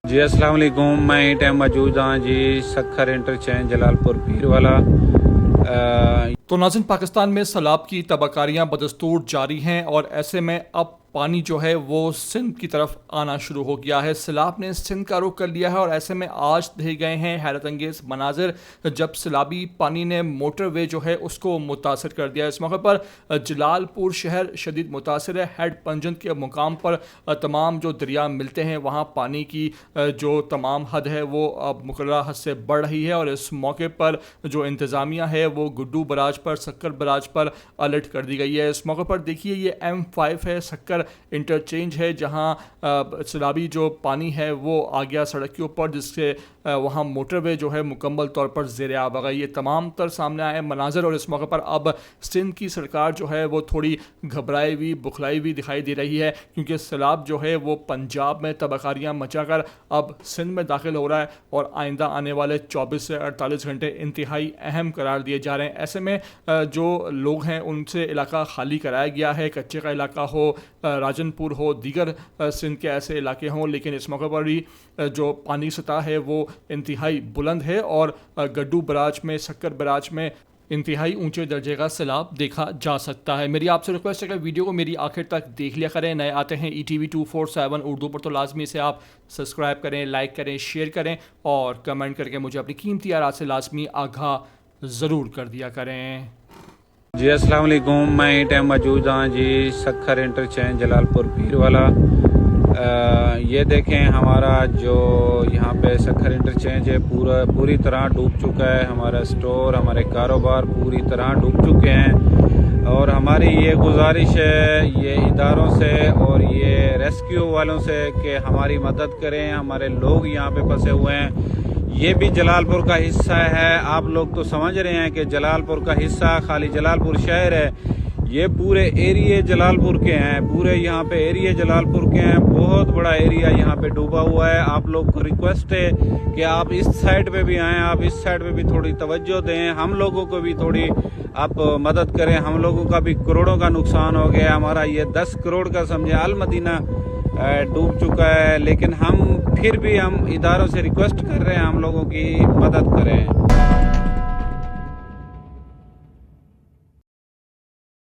جی السلام علیکم، میں ہی ٹائم موجود ہاں جی سکھر انٹرچینج جلال پور پیر والا۔ تو ناظرین، پاکستان میں سیلاب کی تباہ کاریاں بدستور جاری ہیں اور ایسے میں اب پانی جو ہے وہ سندھ کی طرف آنا شروع ہو گیا ہے۔ سیلاب نے سندھ کا رخ کر لیا ہے اور ایسے میں آج دیکھے گئے ہیں حیرت انگیز مناظر جب سیلابی پانی نے موٹر وے جو ہے اس کو متاثر کر دیا۔ اس موقع پر جلال پور شہر شدید متاثر ہے۔ ہیڈ پنجن کے مقام پر تمام جو دریا ملتے ہیں وہاں پانی کی جو تمام حد ہے وہ اب مقررہ حد سے بڑھ رہی ہے اور اس موقع پر جو انتظامیہ ہے وہ گڈو براج پر، سکر براج پر الرٹ کر دی گئی ہے۔ اس موقع پر دیکھیے یہ M5 ہے، سکر انٹرچینج ہے جہاں سیلابی جو پانی ہے وہ آ گیا سڑک کے اوپر، جس سے وہاں موٹر وے جو ہے مکمل طور پر زیر آب آ گئی۔ یہ تمام تر سامنے آئے مناظر اور اس موقع پر اب سندھ کی سرکار جو ہے وہ تھوڑی گھبرائی ہوئی، بخلائی ہوئی دکھائی دے رہی ہے، کیونکہ سیلاب جو ہے وہ پنجاب میں تباہ کاریاں مچا کر اب سندھ میں داخل ہو رہا ہے اور آئندہ آنے والے 24 سے 48 گھنٹے انتہائی اہم قرار دیے جا رہے ہیں۔ ایسے میں جو لوگ ہیں ان سے علاقہ خالی کرایا گیا ہے، کچے کا علاقہ ہو، راجن پور ہو، دیگر سندھ کے ایسے علاقے ہوں، لیکن اس موقع پر بھی جو پانی سطح ہے وہ انتہائی بلند ہے اور گڈو براج میں، سکر براج میں انتہائی اونچے درجے کا سیلاب دیکھا جا سکتا ہے۔ میری آپ سے ریکویسٹ ہے کہ ویڈیو کو میری آخر تک دیکھ لیا کریں۔ نئے آتے ہیں ETV 247 اردو پر تو لازمی سے آپ سبسکرائب کریں، لائک کریں، شیئر کریں اور کمنٹ کر کے مجھے اپنی قیمتی آراء سے لازمی آگاہ ضرور کر دیا کریں۔ جی السلام علیکم، میں ہی ٹائم موجود ہاں جی سکھر انٹرچینج جلال پور پیر والا۔ یہ دیکھیں ہمارا جو یہاں پہ سکھر انٹرچینج ہے پوری طرح ڈوب چکا ہے۔ ہمارا سٹور، ہمارے کاروبار پوری طرح ڈوب چکے ہیں اور ہماری یہ گزارش ہے یہ اداروں سے اور یہ ریسکیو والوں سے کہ ہماری مدد کریں۔ ہمارے لوگ یہاں پہ پھنسے ہوئے ہیں، یہ بھی جلال پور کا حصہ ہے۔ آپ لوگ تو سمجھ رہے ہیں کہ جلال پور کا حصہ خالی جلال پور شہر ہے، یہ پورے ایریے جلال پور کے ہیں، پورے یہاں پہ ایریے جلال پور کے ہیں، بہت بڑا ایریا یہاں پہ ڈوبا ہوا ہے۔ آپ لوگ کو ریکویسٹ ہے کہ آپ اس سائڈ پہ بھی آئیں، آپ اس سائڈ پہ بھی تھوڑی توجہ دیں، ہم لوگوں کو بھی تھوڑی آپ مدد کریں۔ ہم لوگوں کا بھی کروڑوں کا نقصان ہو گیا، ہمارا یہ 10 کروڑ کا سمجھے المدینہ ڈوب چکا ہے، لیکن ہم پھر بھی ہم اداروں سے ریکویسٹ کر رہے ہیں ہم لوگوں کی مدد کریں۔